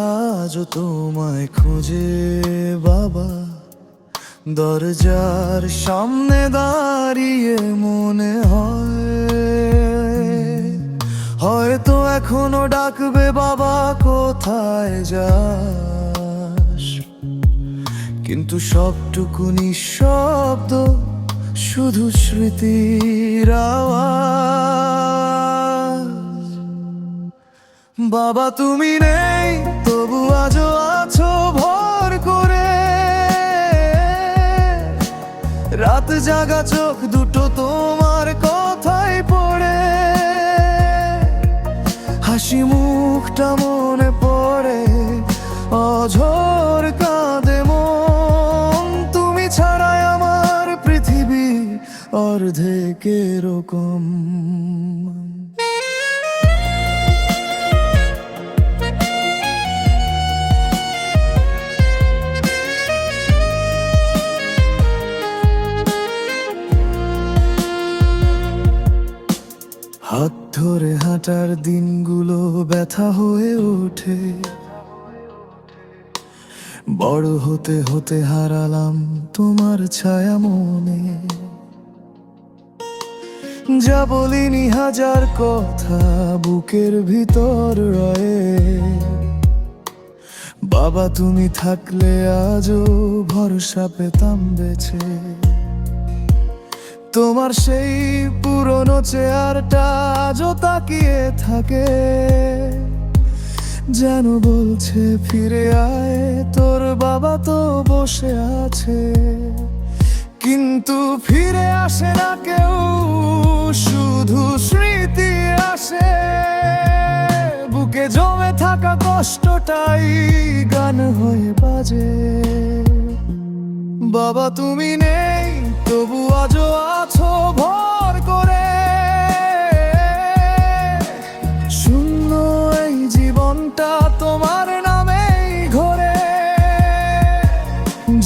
আজও তোমায় খুঁজে বাবা, দরজার সামনে দাঁড়িয়ে মনে হয়তো এখনো ডাকবে বাবা কোথায় যাস, কিন্তু সবটুকু নিঃশব্দ, শুধু স্মৃতির আওয়াজ। বাবা তুমি নেই তবু আজও আছো ভর করে, রাত জাগা চোখ দুটো তোমার কথাই পড়ে, হাসি মুখটা মনে পড়ে, অঝোর কাঁদে মন। তুমি ছাড়াই আমার পৃথিবী অর্ধেক এরকম। হাত ধরে হাঁটার দিনগুলো ব্যথা হয়ে ওঠে, বড় হতে হতে হারালাম তোমার ছায়া মনে। যা বলিনি হাজার কথা বুকের ভিতর রয়ে, বাবা তুমি থাকলে আজও ভরসা পেতাম বেঁচে। তোমার সেই পুরনো চেয়ারটা আজও তাকিয়ে থাকে, যেন বলছে ফিরে আয়, তোর বাবা তো বসে আছে। কিন্তু ফিরে আসে না কেউ, শুধু স্মৃতি আসে, বুকে জমে থাকা কষ্টটাই গান হয়ে বাজে। বাবা তুমি নেই তবু আজও আছো ভর করে, শূন্য এই জীবনটা তোমার নামেই ঘোরে।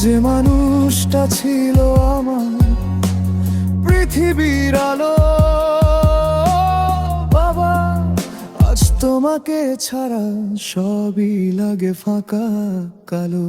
যে মানুষটা ছিল আমার পৃথিবীর আলো, বাবা আজ তোমাকে ছাড়া সবই লাগে ফাঁকা কালো।